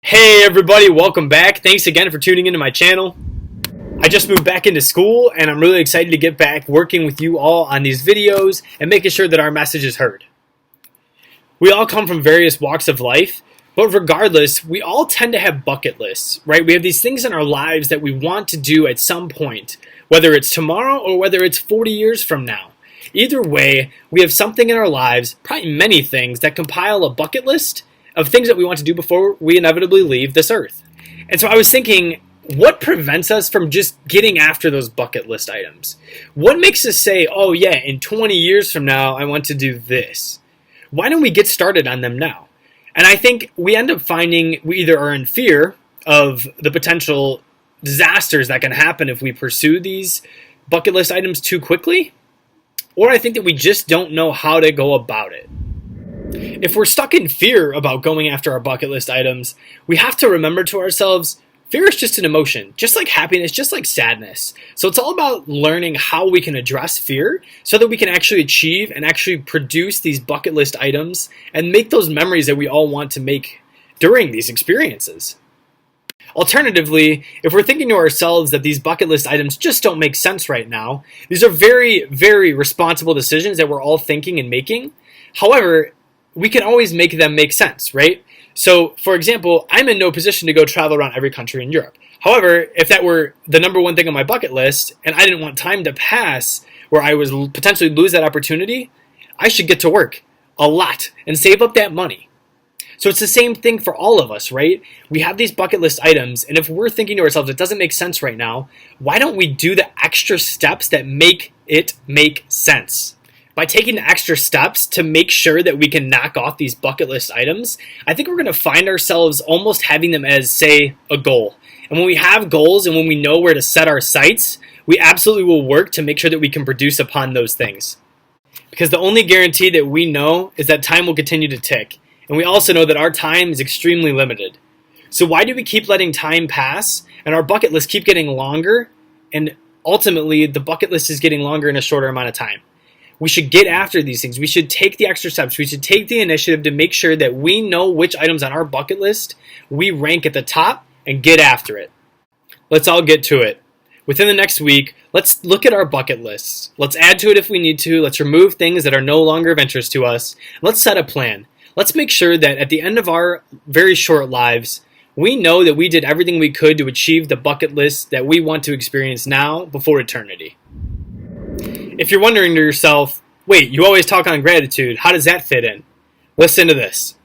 Hey everybody, welcome back. Thanks again for tuning into my channel. I just moved back into school and I'm really excited to get back working with you all on these videos and making sure that our message is heard. We all come from various walks of life, but regardless, we all tend to have bucket lists, right? We have these things in our lives that we want to do at some point, whether it's tomorrow or whether it's 40 years from now. Either way, we have something in our lives, probably many things, that compile a bucket list of things that we want to do before we inevitably leave this earth. And so I was thinking, what prevents us from just getting after those bucket list items? What makes us say, oh yeah, in 20 years from now, I want to do this? Why don't we get started on them now? And I think we end up finding we either are in fear of the potential disasters that can happen if we pursue these bucket list items too quickly, or I think that we just don't know how to go about it. If we're stuck in fear about going after our bucket list items, we have to remember to ourselves, fear is just an emotion, just like happiness, just like sadness. So it's all about learning how we can address fear so that we can actually achieve and actually produce these bucket list items and make those memories that we all want to make during these experiences. Alternatively, if we're thinking to ourselves that these bucket list items just don't make sense right now, these are very, very responsible decisions that we're all thinking and making. However, we can always make them make sense, right? So, for example, I'm in no position to go travel around every country in Europe. However, if that were the number one thing on my bucket list, and I didn't want time to pass where I was potentially lose that opportunity, I should get to work a lot and save up that money. So it's the same thing for all of us, right? We have these bucket list items, and if we're thinking to ourselves, it doesn't make sense right now, why don't we do the extra steps that make it make sense? By taking the extra steps to make sure that we can knock off these bucket list items, I think we're going to find ourselves almost having them as, say, a goal. And when we have goals and when we know where to set our sights, we absolutely will work to make sure that we can produce upon those things. Because the only guarantee that we know is that time will continue to tick. And we also know that our time is extremely limited. So why do we keep letting time pass and our bucket list keep getting longer, and ultimately the bucket list is getting longer in a shorter amount of time? We should get after these things. We should take the extra steps. We should take the initiative to make sure that we know which items on our bucket list we rank at the top and get after it. Let's all get to it. Within the next week, let's look at our bucket lists. Let's add to it if we need to. Let's remove things that are no longer of interest to us. Let's set a plan. Let's make sure that at the end of our very short lives, we know that we did everything we could to achieve the bucket list that we want to experience now before eternity. If you're wondering to yourself, wait, you always talk on gratitude, how does that fit in? Listen to this.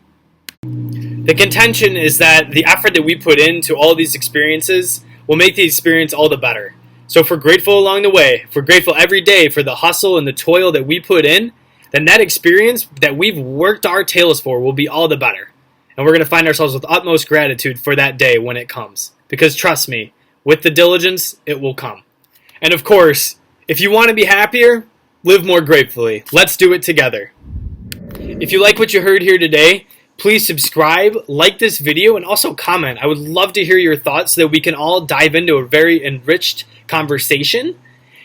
The contention is that the effort that we put into all these experiences will make the experience all the better. So if we're grateful along the way, if we're grateful every day for the hustle and the toil that we put in, then that experience that we've worked our tails for will be all the better. And we're going to find ourselves with utmost gratitude for that day when it comes. Because trust me, with the diligence, it will come. And of course, if you want to be happier, live more gratefully. Let's do it together. If you like what you heard here today, please subscribe, like this video, and also comment. I would love to hear your thoughts so that we can all dive into a very enriched conversation.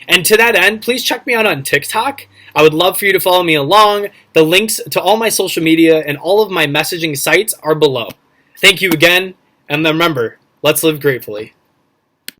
And to that end, please check me out on TikTok. I would love for you to follow me along. The links to all my social media and all of my messaging sites are below. Thank you again, and remember, let's live gratefully.